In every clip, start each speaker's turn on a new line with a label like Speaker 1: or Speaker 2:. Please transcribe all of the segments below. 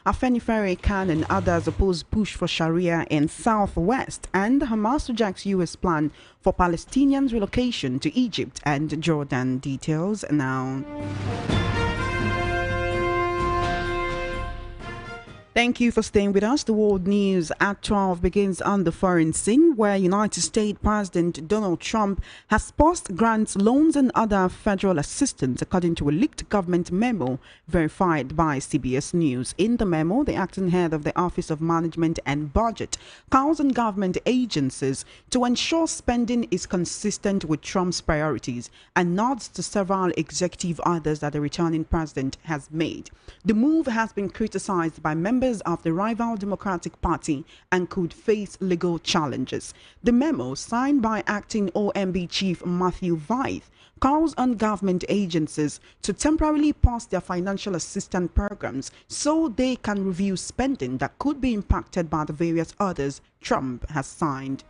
Speaker 1: Afenifere Khan and others oppose push for Sharia in Southwest, and Hamas rejects U.S. plan for Palestinians' relocation to Egypt and Jordan. Details now. Thank you for staying with us. The world news at 12 begins on the foreign scene, where United States President Donald Trump has paused grants, loans, and other federal assistance, according to a leaked government memo verified by CBS News. In the memo, the acting head of the Office of Management and Budget calls on government agencies to ensure spending is consistent with Trump's priorities and nods to several executive orders that the returning president has made. The move has been criticized by members of the rival Democratic Party and could face legal challenges. The memo, signed by acting OMB chief Matthew Vythe, calls on government agencies to temporarily pause their financial assistance programs so they can review spending that could be impacted by the various orders Trump has signed.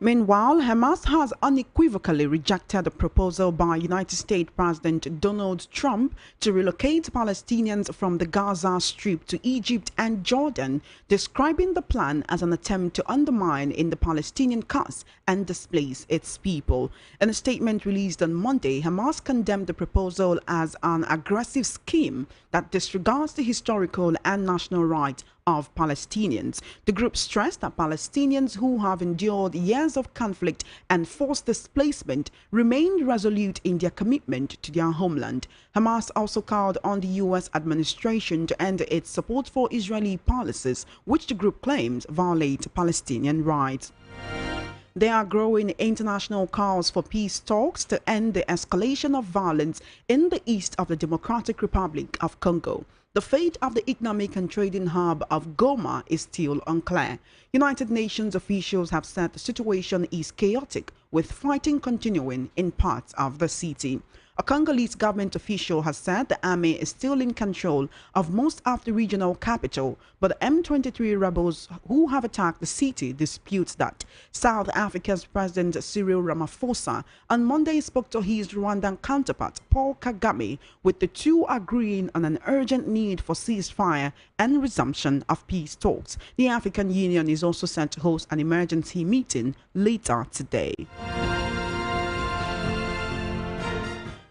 Speaker 1: Meanwhile, Hamas has unequivocally rejected the proposal by United States President Donald Trump to relocate Palestinians from the Gaza Strip to Egypt and Jordan, describing the plan as an attempt to undermine in the Palestinian cause and displace its people. In a statement released on Monday, Hamas condemned the proposal as an aggressive scheme that disregards the historical and national rights of Palestinians. The group stressed that Palestinians who have endured years of conflict and forced displacement remained resolute in their commitment to their homeland. Hamas also called on the U.S. administration to end its support for Israeli policies, which the group claims violate Palestinian rights. There are growing international calls for peace talks to end the escalation of violence in the east of the Democratic Republic of Congo. The fate of the economic and trading hub of Goma is still unclear. United Nations officials have said the situation is chaotic, with fighting continuing in parts of the city. A Congolese government official has said the army is still in control of most of the regional capital, but the M23 rebels who have attacked the city dispute that. South Africa's President Cyril Ramaphosa on Monday spoke to his Rwandan counterpart Paul Kagame, with the two agreeing on an urgent need for ceasefire and resumption of peace talks. The African Union is also set to host an emergency meeting later today.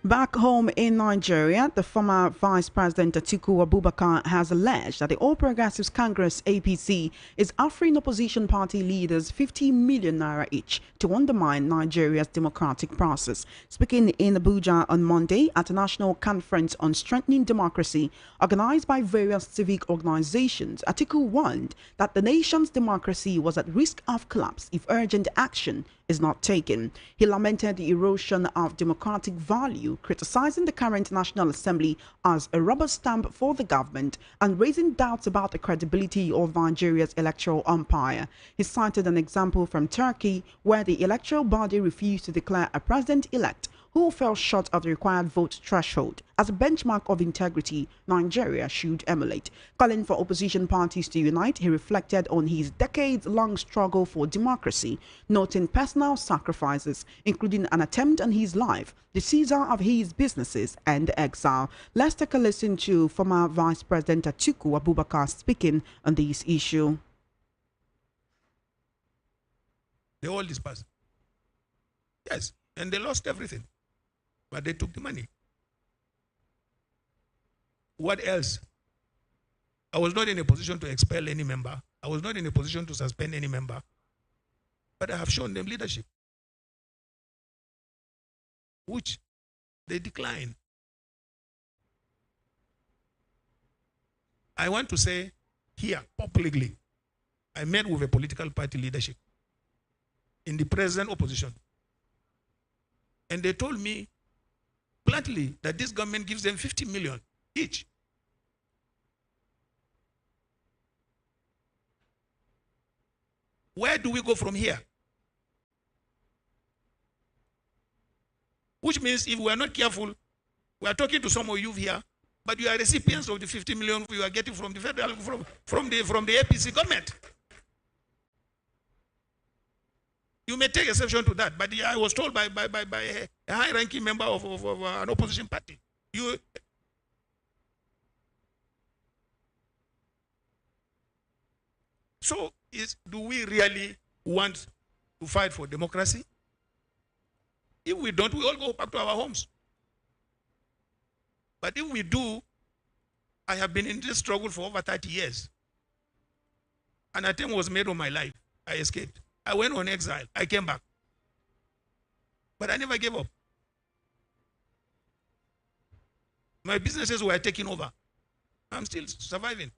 Speaker 1: Back home in Nigeria, the former Vice President Atiku Abubakar has alleged that the All Progressives Congress APC is offering opposition party leaders 50 million naira each to undermine Nigeria's democratic process. Speaking in Abuja on Monday at a national conference on strengthening democracy organized by various civic organizations, Atiku warned that the nation's democracy was at risk of collapse if urgent action is not taken. He lamented the erosion of democratic value, criticizing the current National Assembly as a rubber stamp for the government and raising doubts about the credibility of Nigeria's electoral umpire. He cited an example from Turkey, where the electoral body refused to declare a president-elect who fell short of the required vote threshold. As a benchmark of integrity, Nigeria should emulate. Calling for opposition parties to unite, he reflected on his decades-long struggle for democracy, noting personal sacrifices, including an attempt on his life, the seizure of his businesses, and exile. Let's take a listen to former Vice President Atiku Abubakar speaking on this issue.
Speaker 2: They all dispersed. Yes, and they lost everything. But they took the money. What else? I was not in a position to expel any member. I was not in a position to suspend any member. But I have shown them leadership, which they decline. I want to say here publicly, I met with a political party leadership in the present opposition. And they told me bluntly that this government gives them 50 million each. Where do we go from here? Which means if we are not careful, we are talking to some of you here, but you are recipients of the 50 million you are getting from the federal, from the APC government. You may take exception to that, but I was told by a high-ranking member of an opposition party. So, do we really want to fight for democracy? If we don't, we all go back to our homes. But if we do, I have been in this struggle for over 30 years. An attempt was made on my life. I escaped. I went on exile. I came back. But I never gave up. My businesses were taken over. I'm still surviving.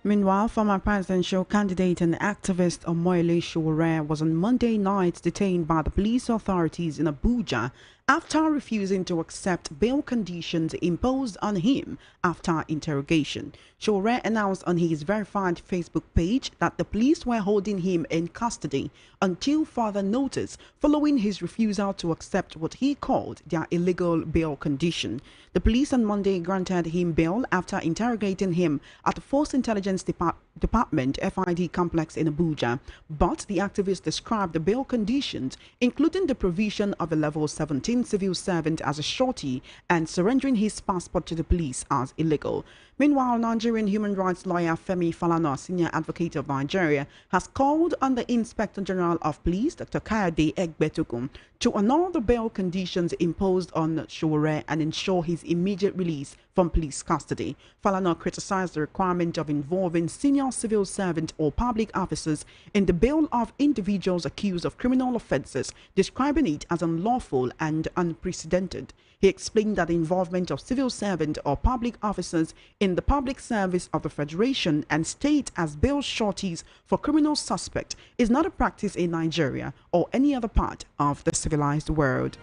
Speaker 1: Meanwhile, former presidential candidate and activist Omoyele Sowore was on Monday night detained by the police authorities in Abuja after refusing to accept bail conditions imposed on him after interrogation. Sowore announced on his verified Facebook page that the police were holding him in custody until further notice following his refusal to accept what he called their illegal bail condition. The police on Monday granted him bail after interrogating him at the Force Intelligence Department FID complex in Abuja, but the activist described the bail conditions, including the provision of a level 17 civil servant as a shorty and surrendering his passport to the police, as illegal. Meanwhile, Nigerian human rights lawyer Femi Falana, senior advocate of Nigeria, has called on the Inspector General of Police, Dr. Kayode Egbetukun, to annul the bail conditions imposed on Sowore and ensure his immediate release from police custody. Falana criticized the requirement of involving senior civil servants or public officers in the bail of individuals accused of criminal offences, describing it as unlawful and unprecedented. He explained that the involvement of civil servants or public officers in the public service of the Federation and state as bail shorties for criminal suspects is not a practice in Nigeria or any other part of the civilized world.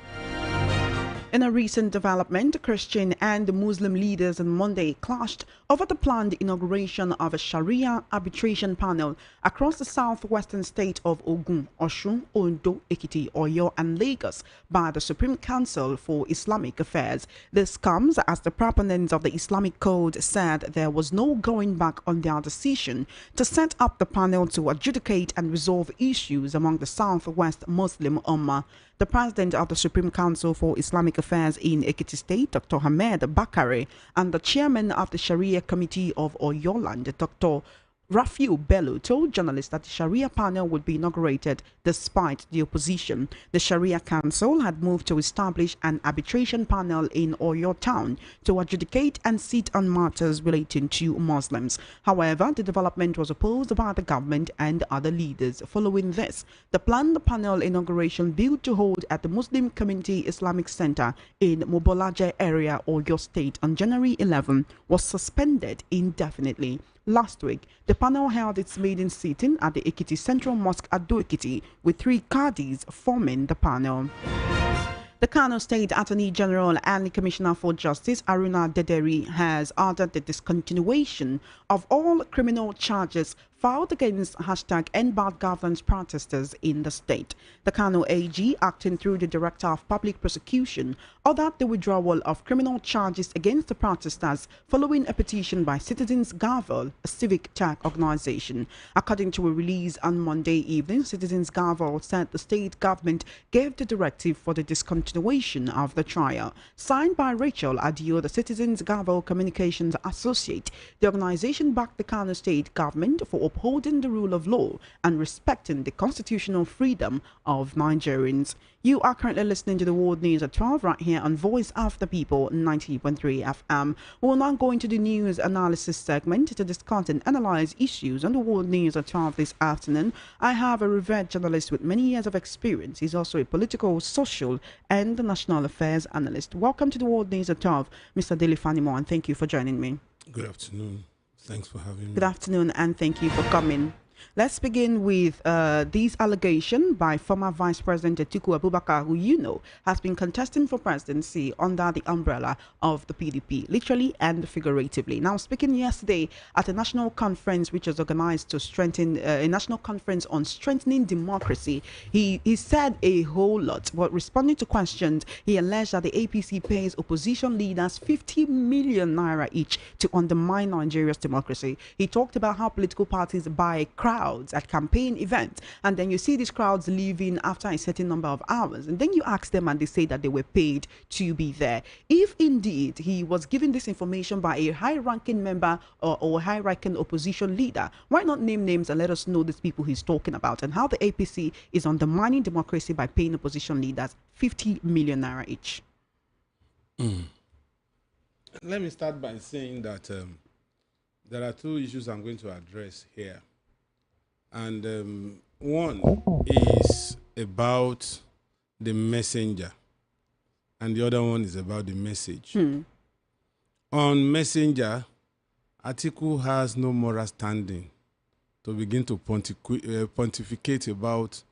Speaker 1: In a recent development, Christian and Muslim leaders on Monday clashed over the planned inauguration of a Sharia arbitration panel across the southwestern state of Ogun, Osun, Ondo, Ekiti, Oyo, and Lagos by the Supreme Council for Islamic Affairs. This comes as the proponents of the Islamic Code said there was no going back on their decision to set up the panel to adjudicate and resolve issues among the southwest Muslim Ummah. The president of the Supreme Council for Islamic Affairs in Ekiti State, Dr. Hamed Bakare, and the chairman of the Sharia Committee of Oyoland, Dr. Rafiu Bello, told journalists that the Sharia panel would be inaugurated despite the opposition. The Sharia Council had moved to establish an arbitration panel in Oyo town to adjudicate and sit on matters relating to Muslims. However, the development was opposed by the government and other leaders. Following this, the planned panel inauguration billed to hold at the Muslim Community Islamic Center in Mobolaje area, Oyo State on January 11 was suspended indefinitely. Last week, the panel held its maiden sitting at the Ekiti Central Mosque at Do Ekiti, with 3 Qadis forming the panel. The Kano State Attorney General and Commissioner for Justice, Aruna Dederi, has ordered the discontinuation of all criminal charges filed against #NBAD governance protesters in the state. The Kano AG, acting through the Director of Public Prosecution, ordered the withdrawal of criminal charges against the protesters following a petition by Citizens Gavel, a civic tech organization. According to a release on Monday evening, Citizens Gavel said the state government gave the directive for the discontinuation of the trial. Signed by Rachel Adio, the Citizens Gavel Communications Associate, the organization backed the Kano state government for upholding the rule of law and respecting the constitutional freedom of Nigerians. You are currently listening to the World News at 12 right here on Voice of the People 90.3 FM. We're now going to the news analysis segment to discuss and analyze issues on the World News at 12 this afternoon. I have a revered journalist with many years of experience. He's also a political, social, and national affairs analyst. Welcome to the World News at 12, Mr. Dele, and thank you for joining me.
Speaker 3: Good afternoon. Thanks for having me.
Speaker 1: Good afternoon, and thank you for coming. Let's begin with this allegation by former Vice President Atiku Abubakar, who you know has been contesting for presidency under the umbrella of the PDP, literally and figuratively. Now, speaking yesterday at a national conference which was organized to strengthen a national conference on strengthening democracy, he said a whole lot. But responding to questions, he alleged that the APC pays opposition leaders 50 million naira each to undermine Nigeria's democracy. He talked about how political parties buy crowds at campaign events, and then you see these crowds leaving after a certain number of hours, and then you ask them and they say that they were paid to be there. If indeed he was given this information by a high-ranking member or high-ranking opposition leader, why not name names and let us know these people he's talking about and how the APC is undermining democracy by paying opposition leaders 50 million naira each?
Speaker 3: Let me start by saying that there are two issues I'm going to address here. And one is about the messenger, and the other one is about the message. On messenger, Atiku has no moral standing to begin to pontificate about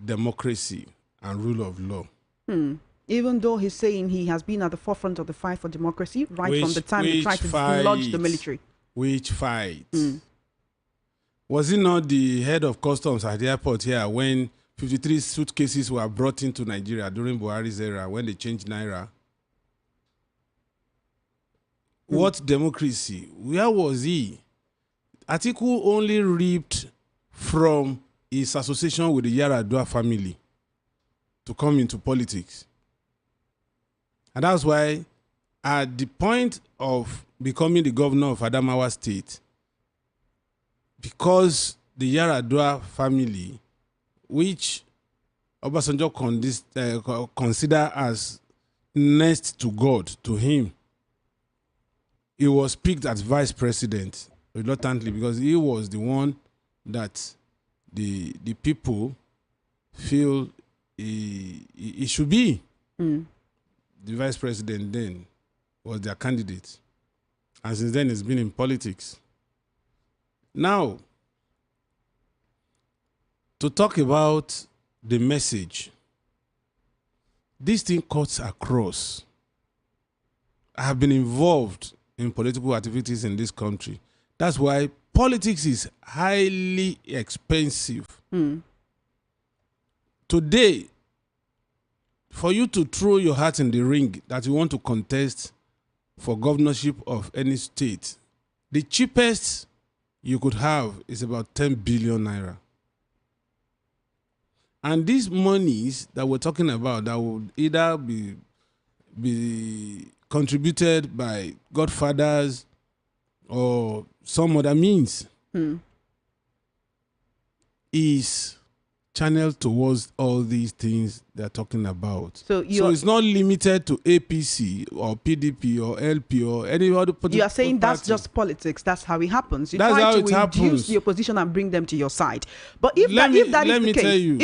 Speaker 3: democracy and rule of law.
Speaker 1: Even though he's saying he has been at the forefront of the fight for democracy right from the time he tried to dislodge the military.
Speaker 3: Which fight? Was it not the head of customs at the airport here when 53 suitcases were brought into Nigeria during Buhari's era when they changed Naira? What democracy? Where was he? Atiku only reaped from his association with the Yaradua family to come into politics. And that's why at the point of becoming the governor of Adamawa State, because the Yaradua family, which Obasanjo consider as next to God, to him, he was picked as vice president reluctantly because he was the one that the people feel he should be. The vice president then was their candidate. And since then, he's been in politics. Now, to talk about the message, this thing cuts across. I have been involved in political activities in this country. That's why politics is highly expensive. Today, for you to throw your hat in the ring that you want to contest for governorship of any state, the cheapest you could have is about 10 billion naira. And these monies that we're talking about that would either be contributed by godfathers or some other means is channeled towards all these things they're talking about. So it's not limited to APC or PDP or LP or any other political
Speaker 1: You are saying
Speaker 3: party.
Speaker 1: that's just politics. That's how it happens. You
Speaker 3: That's
Speaker 1: try
Speaker 3: how
Speaker 1: to
Speaker 3: it happens.
Speaker 1: reduce the opposition and bring them to your side. But if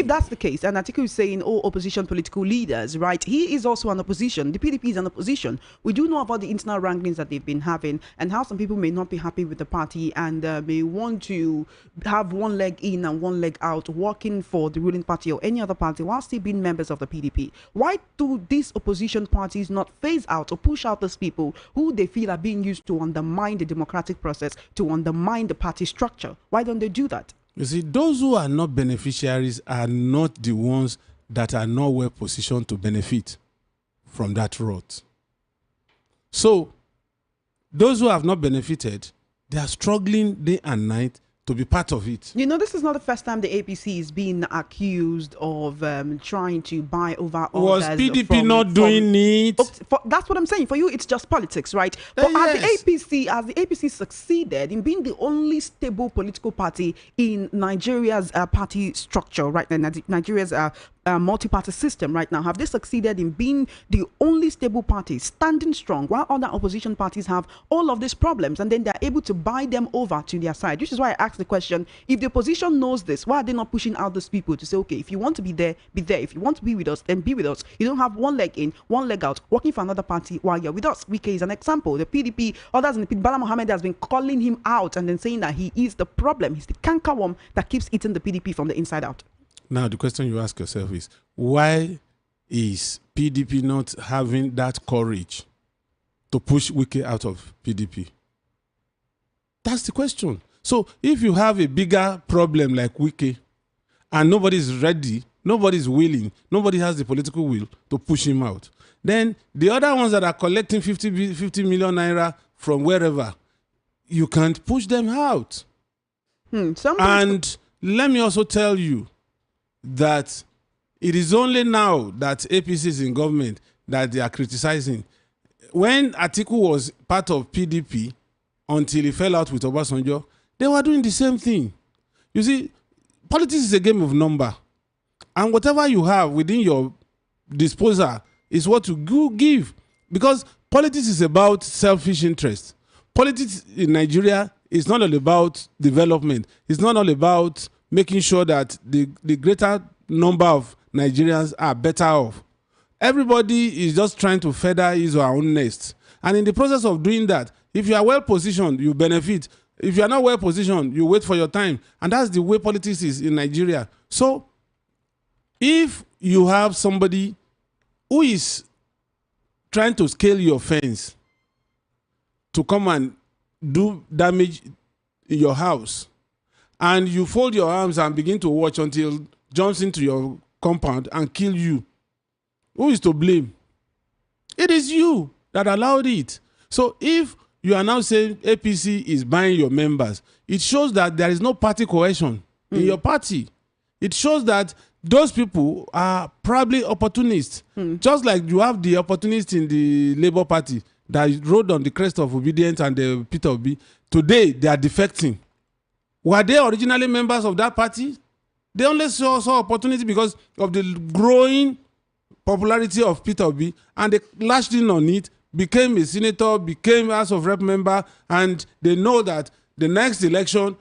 Speaker 1: that's the case, and Atiku is saying, oh, opposition political leaders, right? He is also an opposition. The PDP is an opposition. We do know about the internal wranglings that they've been having and how some people may not be happy with the party and may want to have one leg in and one leg out, working for the ruling party or any other party while still being members of the PDP. Why do these opposition parties not phase out or push out those people who they feel are being used to undermine the democratic process, to undermine the party structure? Why don't they do that?
Speaker 3: You see, those who are not beneficiaries are not the ones that are not well positioned to benefit from that route. So, those who have not benefited, they are struggling day and night to be part of it.
Speaker 1: You know, this is not the first time the APC is being accused of trying to buy over
Speaker 3: Was PDP not doing it?
Speaker 1: That's what I'm saying. For you, it's just politics, right? But
Speaker 3: Yes.
Speaker 1: as the APC succeeded in being the only stable political party in Nigeria's party structure, right? Nigeria's multi-party system right now? Have they succeeded in being the only stable party standing strong while other opposition parties have all of these problems, and then they're able to buy them over to their side? Which is why I asked the question, if the opposition knows this, why are they not pushing out those people to say, okay, if you want to be there, be there. If you want to be with us, then be with us. You don't have one leg in, one leg out, working for another party while you're with us. Wike is an example. The PDP, others in the PDP, Bala Mohammed has been calling him out and then saying that he is the problem. He's the cankerworm that keeps eating the PDP from the inside out.
Speaker 3: Now, the question you ask yourself is, why is PDP not having that courage to push Wike out of PDP? That's the question. So if you have a bigger problem like Wike and nobody is ready, nobody is willing, nobody has the political will to push him out, then the other ones that are collecting 50 million naira from wherever, you can't push them out. And let me also tell you that it is only now that APC is in government that they are criticizing. When Atiku was part of PDP, until he fell out with Obasanjo, they were doing the same thing. You see, politics is a game of number. And whatever you have within your disposal is what you give. Because politics is about selfish interest. Politics in Nigeria is not all about development. It's not all about making sure that the greater number of Nigerians are better off. Everybody is just trying to feather his or her own nest. And in the process of doing that, if you are well positioned, you benefit. If you are not well positioned, you wait for your time. And that's the way politics is in Nigeria. So if you have somebody who is trying to scale your fence to come and do damage in your house, and you fold your arms and begin to watch until jumps into your compound and kill you, who is to blame? It is you that allowed it. So if you are now saying APC is buying your members, it shows that there is no party cohesion in your party. It shows that those people are probably opportunists. Just like you have the opportunists in the Labour Party that rode on the crest of obedience and the Peter Obi. Today, they are defecting. Were they originally members of that party? They only saw opportunity because of the growing popularity of Peter Obi, and they lashed in on it, became a senator, became a House of Rep member, and they know that the next election,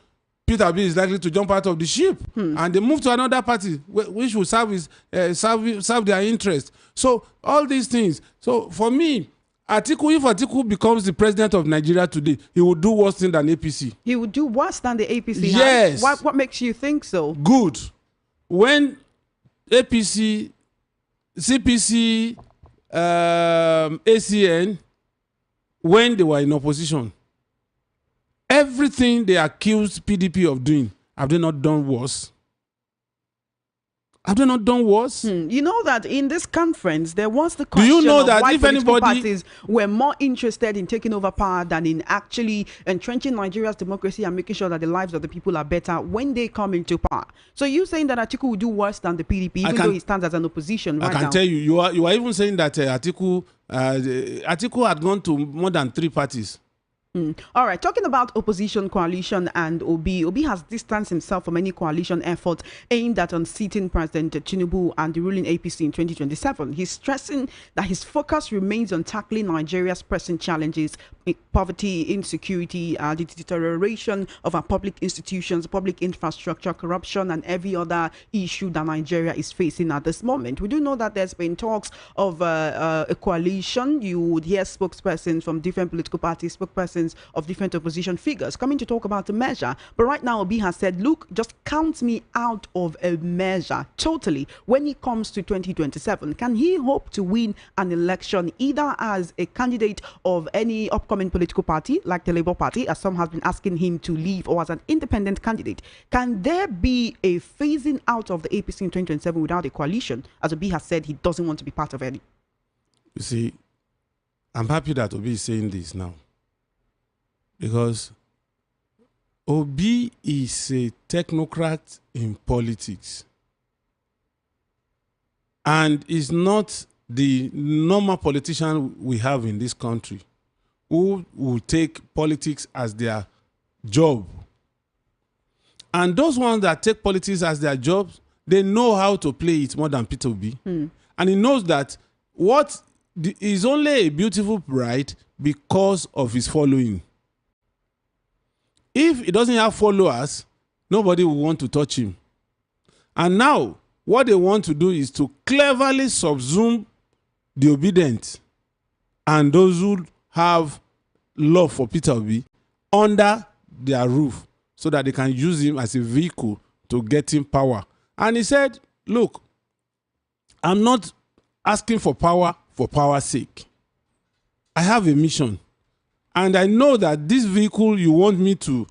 Speaker 3: Peter Obi is likely to jump out of the ship, and they move to another party which will serve their interest. So all these things. So for me, if Atiku becomes the president of Nigeria today, he would do worse thing than APC. He would do worse than the APC.
Speaker 1: Yes. What makes you think so?
Speaker 3: Good. When APC, CPC, ACN, when they were in opposition, everything they accused PDP of doing, have they not done worse? Have they not done worse?
Speaker 1: You know that in this conference, there was the question
Speaker 3: of
Speaker 1: why
Speaker 3: if
Speaker 1: political
Speaker 3: anybody
Speaker 1: parties were more interested in taking over power than in actually entrenching Nigeria's democracy and making sure that the lives of the people are better when they come into power. So you saying that Atiku will do worse than the PDP, even though he stands as an opposition right now?
Speaker 3: I can tell you, you are even saying that Atiku had gone to more than 3 parties.
Speaker 1: All right, talking about opposition coalition and Obi has distanced himself from any coalition effort aimed at unseating President Tinubu and the ruling APC in 2027. He's stressing that his focus remains on tackling Nigeria's pressing challenges, poverty, insecurity, the deterioration of our public institutions, public infrastructure, corruption, and every other issue that Nigeria is facing at this moment. We do know that there's been talks of a coalition. You would hear spokespersons from different political parties, spokespersons of different opposition figures coming to talk about the measure. But right now, Obi has said, look, just count me out of a measure totally when it comes to 2027. Can he hope to win an election either as a candidate of any upcoming political party, like the Labour Party, as some have been asking him to leave, or as an independent candidate? Can there be a phasing out of the APC in 2027 without a coalition, as Obi has said he doesn't want to be part of any?
Speaker 3: You see, I'm happy that Obi is saying this now, because Obi is a technocrat in politics and is not the normal politician we have in this country who will take politics as their job. And those ones that take politics as their jobs, They know how to play it more than Peter Obi. And he knows that is only a beautiful bride because of his following. If he doesn't have followers, nobody will want to touch him. And now, what they want to do is to cleverly subsume the obedient and those who have love for Peter Obi under their roof so that they can use him as a vehicle to get him power. And he said, look, I'm not asking for power's sake. I have a mission. And I know that this vehicle you want me to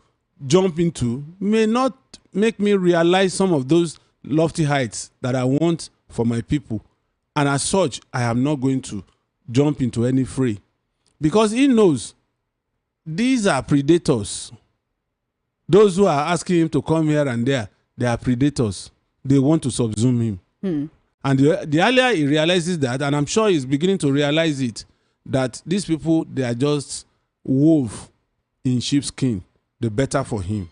Speaker 3: jump into may not make me realize some of those lofty heights that I want for my people. And as such, I am not going to jump into any fray. Because he knows these are predators. Those who are asking him to come here and there, they are predators. They want to subsume him. And the earlier he realizes that, and I'm sure he's beginning to realize it, that these people, they are just wolf in sheepskin, the better for him.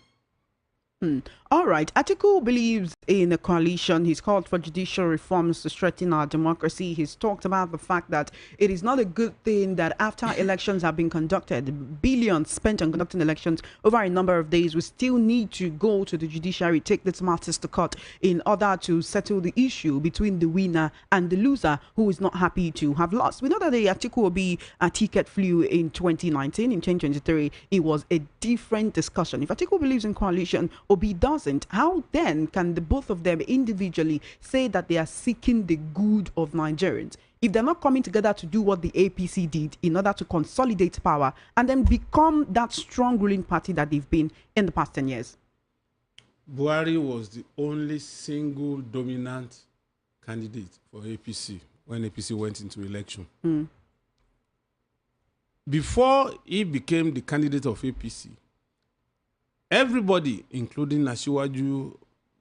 Speaker 1: All right. Atiku believes in a coalition. He's called for judicial reforms to strengthen our democracy. He's talked about the fact that it is not a good thing that after elections have been conducted, billions spent on conducting elections over a number of days, we still need to go to the judiciary, take these matters to court in order to settle the issue between the winner and the loser who is not happy to have lost. We know that the Atiku Obi ticket flew in 2019. In 2023, it was a different discussion. If Atiku believes in coalition, Obi doesn't, how then can the both of them individually say that they are seeking the good of Nigerians if they're not coming together to do what the APC did in order to consolidate power and then become that strong ruling party that they've been in the past 10 years?
Speaker 3: Buhari was the only single dominant candidate for APC when APC went into election. Before he became the candidate of APC, everybody, including Asiwaju,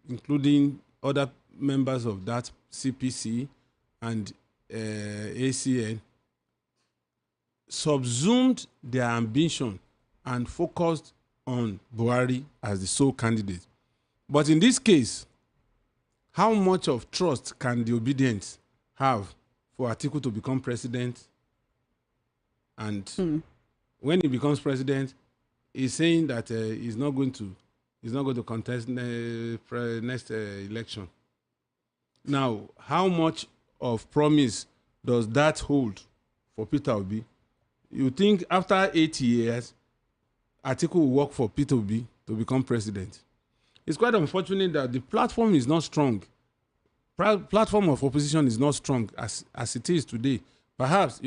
Speaker 3: including other members of that CPC and ACN, subsumed their ambition and focused on Buhari as the sole candidate. But in this case, how much of trust can the obedient have for Atiku to become president? And when he becomes president, he's saying that he's not going to contest next election. Now, how much of promise does that hold for Peter Obi? You think after 8 years, Atiku will work for Peter Obi to become president? It's quite unfortunate that the platform is not strong. Platform of opposition is not strong as it is today. Perhaps,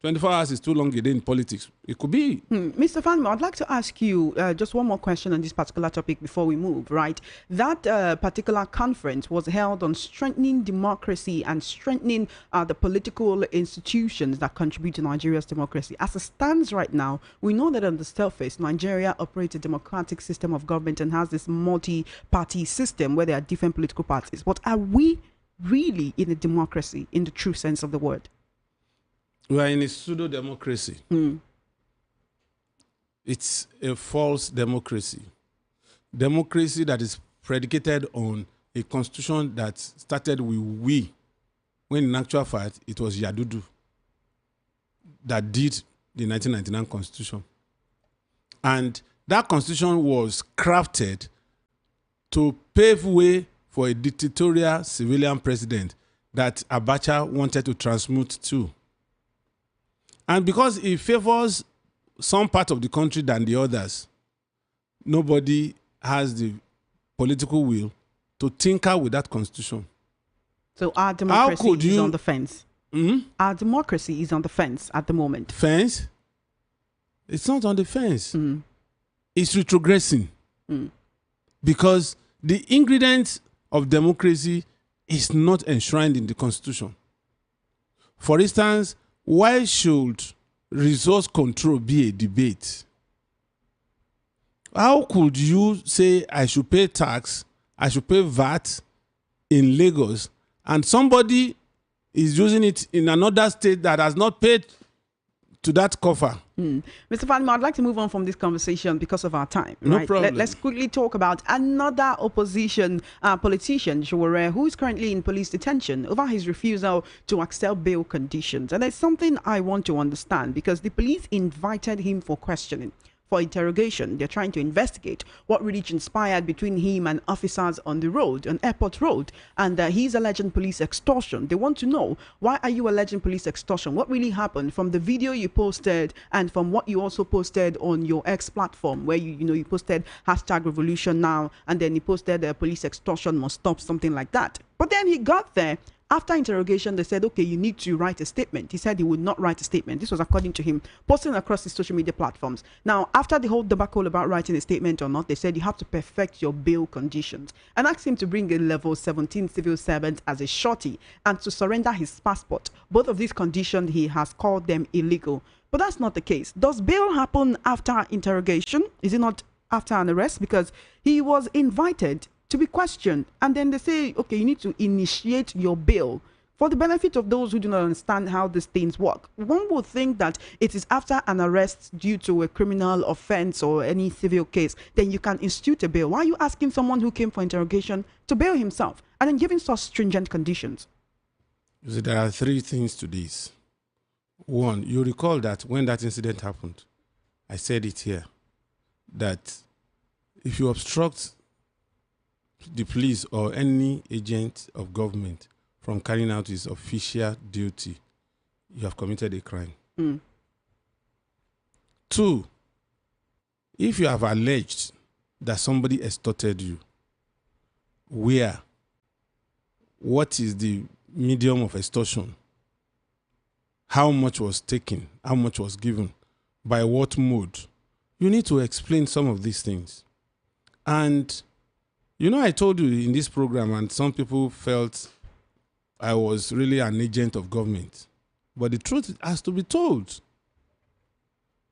Speaker 3: 24 hours is too long a day in politics. It could be.
Speaker 1: Mr. Fanmo, I'd like to ask you just one more question on this particular topic before we move, right? That particular conference was held on strengthening democracy and strengthening the political institutions that contribute to Nigeria's democracy. As it stands right now, we know that on the surface, Nigeria operates a democratic system of government and has this multi-party system where there are different political parties. But are we really in a democracy in the true sense of the word?
Speaker 3: We are in a pseudo-democracy. It's a false democracy. Democracy that is predicated on a constitution that started with we, when in actual fact it was Yadudu that did the 1999 constitution. And that constitution was crafted to pave way for a dictatorial civilian president that Abacha wanted to transmute to. And because it favors some part of the country than the others, nobody has the political will to tinker with that constitution.
Speaker 1: So our democracy is on the fence. Our democracy is on the fence at the moment.
Speaker 3: Fence? It's not on the fence. It's retrogressing. Because the ingredients of democracy is not enshrined in the constitution. For instance, why should resource control be a debate? How could you say I should pay tax, I should pay VAT in Lagos, and somebody is using it in another state that has not paid to that cover.
Speaker 1: Mr. Fanima, I'd like to move on from this conversation because of our time.
Speaker 3: No
Speaker 1: right?
Speaker 3: problem.
Speaker 1: Let's quickly talk about another opposition politician, Sowore, who is currently in police detention over his refusal to accept bail conditions. And there's something I want to understand, because the police invited him for questioning, for interrogation. They're trying to investigate what really transpired between him and officers on the road, on Airport Road, and he's alleging police extortion. They want to know, why are you alleging police extortion? What really happened from the video you posted and from what you also posted on your X platform, where you posted #revolution now, and then you posted police extortion must stop, something like that. But then he got there. After interrogation, they said, okay, you need to write a statement. He said he would not write a statement. This was according to him, posting across his social media platforms. Now, after the whole debacle about writing a statement or not, they said you have to perfect your bail conditions and asked him to bring a level 17 civil servant as a shorty and to surrender his passport. Both of these conditions, he has called them illegal. But that's not the case. Does bail happen after interrogation? Is it not after an arrest? Because he was invited to be questioned, and then they say, okay, you need to initiate your bail. For the benefit of those who do not understand how these things work, one would think that it is after an arrest due to a criminal offense or any civil case, then you can institute a bail. Why are you asking someone who came for interrogation to bail himself and then giving such stringent conditions?
Speaker 3: You see, there are three things to this. One, you recall that when that incident happened, I said it here, that if you obstruct the police or any agent of government from carrying out his official duty, you have committed a crime. 2, if you have alleged that somebody extorted you, where, what is the medium of extortion, how much was taken, how much was given, by what mode, you need to explain some of these things. And I told you in this program, and some people felt I was really an agent of government. But the truth has to be told.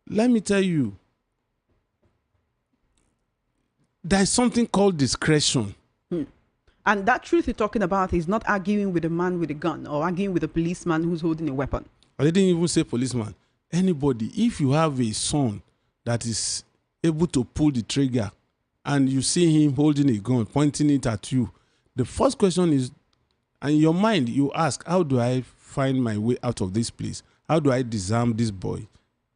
Speaker 3: Let me tell you, there is something called discretion.
Speaker 1: And that truth you're talking about is not arguing with a man with a gun or arguing with a policeman who's holding a weapon.
Speaker 3: I didn't even say policeman. Anybody, if you have a son that is able to pull the trigger, and you see him holding a gun, pointing it at you, the first question is, and in your mind, you ask, how do I find my way out of this place? How do I disarm this boy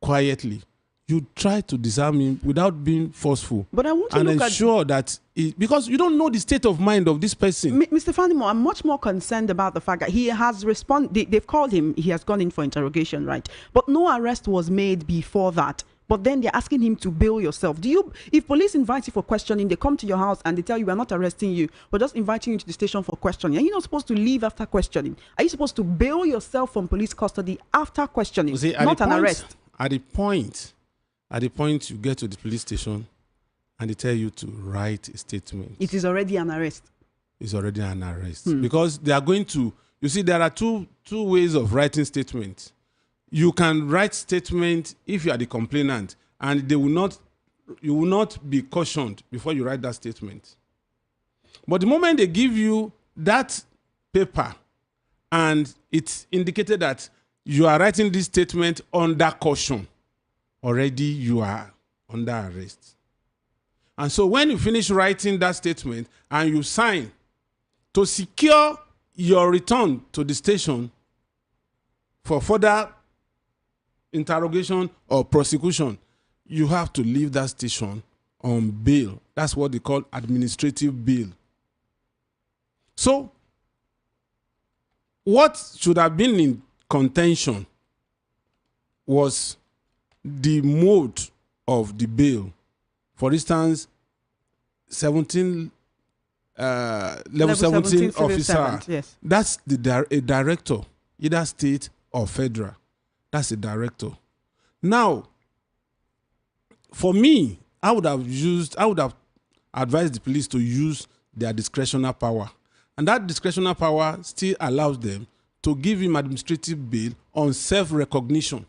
Speaker 3: quietly? You try to disarm him without being forceful.
Speaker 1: But I want to
Speaker 3: and
Speaker 1: look
Speaker 3: ensure that, because you don't know the state of mind of this person.
Speaker 1: Mr. Fanimo, I'm much more concerned about the fact that he has responded. They've called him, he has gone in for interrogation, right? But no arrest was made before that. But then they're asking him to bail yourself. If police invite you for questioning, they come to your house and they tell you we're not arresting you, we're just inviting you to the station for questioning. Are you not supposed to leave after questioning? Are you supposed to bail yourself from police custody after questioning, not an arrest?
Speaker 3: At the point you get to the police station and they tell you to write a statement,
Speaker 1: it is already an arrest.
Speaker 3: It's already an arrest. Because they are going to, you see, there are two ways of writing statements. You can write statement if you are the complainant, and you will not be cautioned before you write that statement. But the moment they give you that paper and it's indicated that you are writing this statement under caution, already you are under arrest. And so when you finish writing that statement and you sign to secure your return to the station for further interrogation or prosecution, you have to leave that station on bail. That's what they call administrative bail. So, what should have been in contention was the mode of the bail. For instance, level 17 officer,
Speaker 1: yes.
Speaker 3: That's a director, either state or federal. That's a director. Now, for me, I would have advised the police to use their discretionary power. And that discretionary power still allows them to give him administrative bail on self-recognition.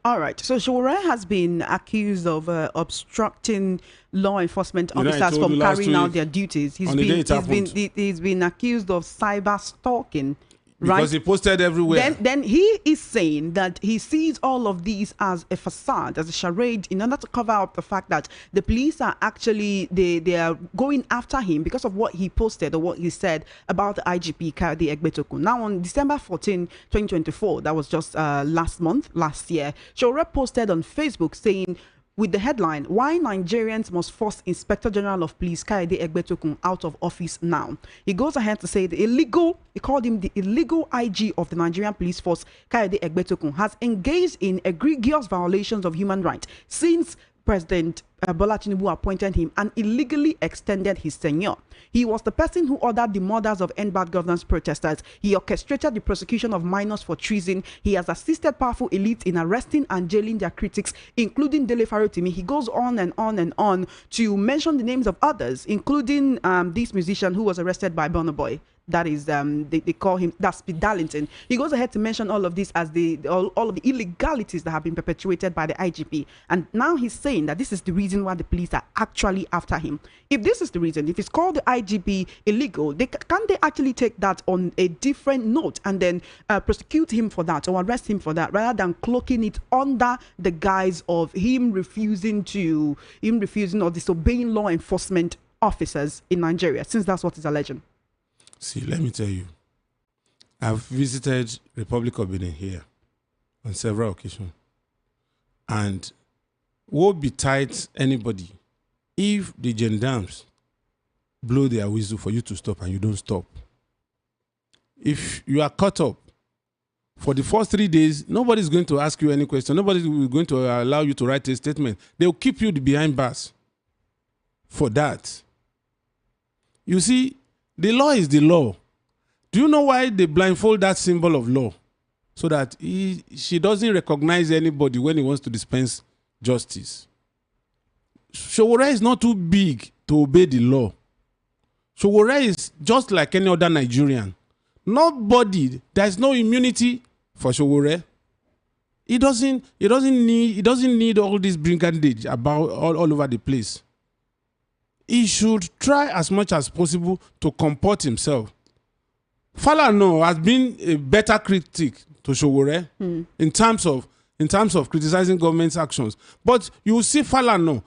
Speaker 1: All right. So Sowore has been accused of obstructing law enforcement officers from carrying out their duties. He's been accused of cyber stalking.
Speaker 3: Because he posted everywhere.
Speaker 1: Then he is saying that he sees all of these as a facade, as a charade, in order to cover up the fact that the police are actually they are going after him because of what he posted or what he said about the IGP Kayode Egbetokun. Now on December 14, 2024, that was just last year, Sowore posted on Facebook saying, with the headline, "Why Nigerians Must Force Inspector General of Police Kayode Egbetokun Out of Office Now." He goes ahead to say he called him the illegal IG of the Nigerian Police Force, Kayode Egbetokun, has engaged in egregious violations of human rights since President Bola Tinubu appointed him and illegally extended his tenure. He was the person who ordered the murders of End Bad Governance protesters. He orchestrated the prosecution of minors for treason. He has assisted powerful elites in arresting and jailing their critics, including Dele. He goes on and on and on to mention the names of others, including this musician who was arrested by Burna Boy. That is, they call him, that's Speed Darlington. He goes ahead to mention all of this as all of the illegalities that have been perpetuated by the IGP. And now he's saying that this is the reason why the police are actually after him. If this is the reason, if it's called the IGP illegal, can't they actually take that on a different note and then prosecute him for that or arrest him for that, rather than cloaking it under the guise of him refusing or disobeying law enforcement officers in Nigeria, since that's what he's alleging?
Speaker 3: See, let me tell you, I've visited Republic of Benin here on several occasions, and woe betide anybody if the gendarmes blow their whistle for you to stop and you don't stop. If you are caught up for the first 3 days, nobody's going to ask you any question. Nobody's going to allow you to write a statement. They'll keep you behind bars for that. You see, the law is the law. Do you know why they blindfold that symbol of law? So that she doesn't recognize anybody when he wants to dispense justice. Sowore is not too big to obey the law. Sowore is just like any other Nigerian. Nobody, there's no immunity for Sowore. He doesn't need all this brigandage about all over the place. He should try as much as possible to comport himself. Falana has been a better critic to Sowore in terms of criticizing government's actions. But you see Falana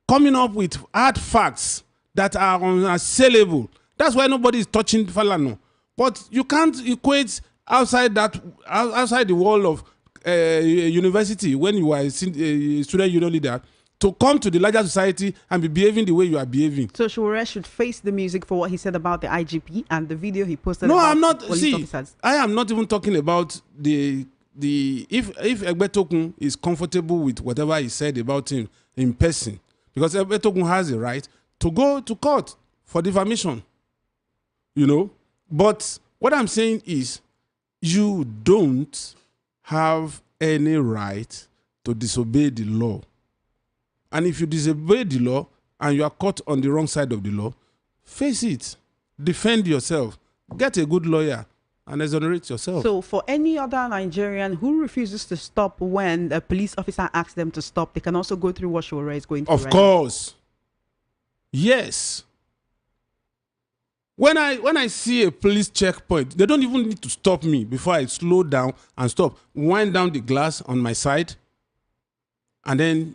Speaker 3: coming up with hard facts that are unassailable. That's why nobody is touching Falana. But you can't equate outside the wall of university, when you are a student union leader, to come to the larger society and be behaving the way you are behaving. So
Speaker 1: Sowore should face the music for what he said about the IGP and the video he posted.
Speaker 3: No,
Speaker 1: about
Speaker 3: I'm not.
Speaker 1: Police officers.
Speaker 3: I am not even talking about if Egbetokun is comfortable with whatever he said about him in person, because Egbetokun has a right to go to court for defamation. You know, but what I'm saying is, you don't have any right to disobey the law. And if you disobey the law and you are caught on the wrong side of the law, face it, defend yourself, get a good lawyer, and exonerate yourself.
Speaker 1: So for any other Nigerian who refuses to stop when a police officer asks them to stop, they can also go through what Sowore is going through.
Speaker 3: Of course. Yes. When I see a police checkpoint, they don't even need to stop me before I slow down and stop. Wind down the glass on my side, and then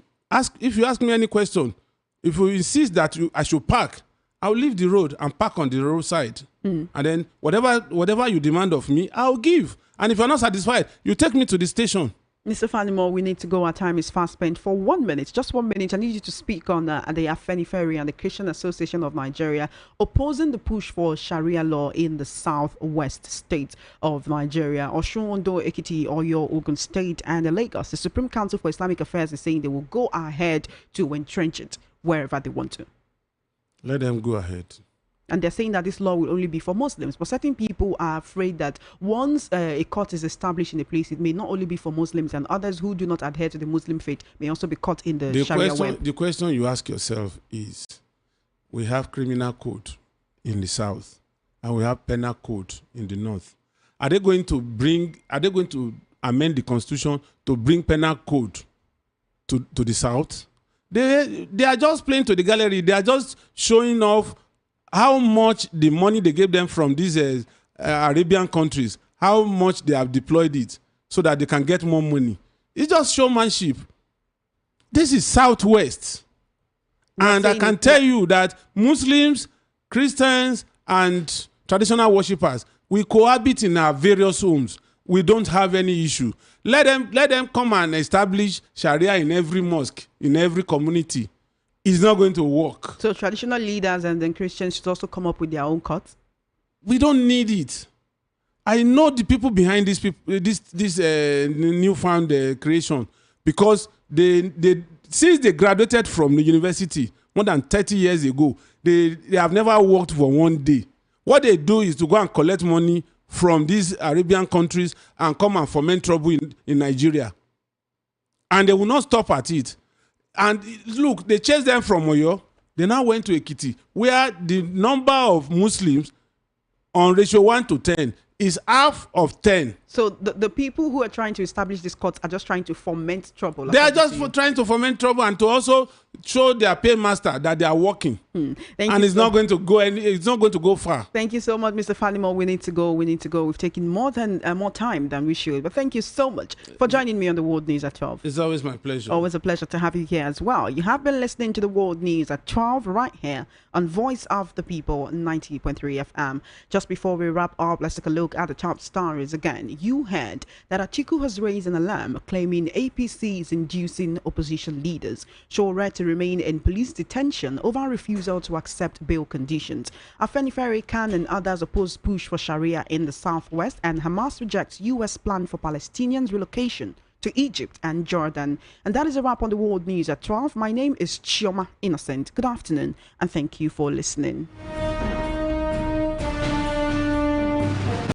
Speaker 3: if you ask me any question, if you insist that I should park, I'll leave the road and park on the roadside. And then whatever you demand of me, I'll give. And if you're not satisfied, you take me to the station.
Speaker 1: Mr. Fanimo, we need to go. Our time is fast spent. For 1 minute, just 1 minute, I need you to speak on the N50 and the Christian Association of Nigeria opposing the push for Sharia law in the southwest states of Nigeria, Osun, Ondo, Ekiti, Oyo, Ogun State, and Lagos. The Supreme Council for Islamic Affairs is saying they will go ahead to entrench it wherever they want to.
Speaker 3: Let them go ahead.
Speaker 1: And they're saying that this law will only be for Muslims. But certain people are afraid that once a court is established in a place, it may not only be for Muslims, and others who do not adhere to the Muslim faith may also be caught in the Sharia web.
Speaker 3: The question you ask yourself is, we have criminal code in the south and we have penal code in the north. Are they going to amend the constitution to bring penal code to the south? They are just playing to the gallery. They are just showing off how much the money they gave them from these Arabian countries how much they have deployed it so that they can get more money. It's just showmanship. This is Southwest. And I can tell you that Muslims, Christians, and traditional worshippers, we cohabit in our various homes. We don't have any issue. Let them come and establish Sharia in every mosque, in every community. It's not going to work.
Speaker 1: So traditional leaders and then Christians should also come up with their own courts?
Speaker 3: We don't need it. I know the people behind this newfound creation, because they since they graduated from the university more than 30 years ago, they have never worked for one day. What they do is to go and collect money from these Arabian countries and come and foment trouble in Nigeria. And they will not stop at it. And look, they chased them from Oyo. They now went to Ekiti, where the number of Muslims on ratio 1:10 is half of 10.
Speaker 1: So the people who are trying to establish these courts are just trying to foment trouble.
Speaker 3: They are just trying to foment trouble and to also show their paymaster that they are working. And it's not going to go it's not going to go far.
Speaker 1: Thank you so much, Mr. Falimo. We need to go. We've taken more time than we should. But thank you so much for joining me on the World News at 12.
Speaker 3: It's always my pleasure.
Speaker 1: Always a pleasure to have you here as well. You have been listening to the World News at 12 right here on Voice of the People 90.3 FM. Just before we wrap up, let's take a look at the top stories again. You heard that Atiku has raised an alarm claiming APC is inducing opposition leaders Sowore to remain in police detention over refusal to accept bail conditions. Afenifere Khan and others oppose push for Sharia in the southwest, and Hamas rejects U.S. plan for Palestinians relocation to Egypt and Jordan. And that is a wrap on the World News at 12. My name is Chioma Innocent. Good afternoon and thank you for listening.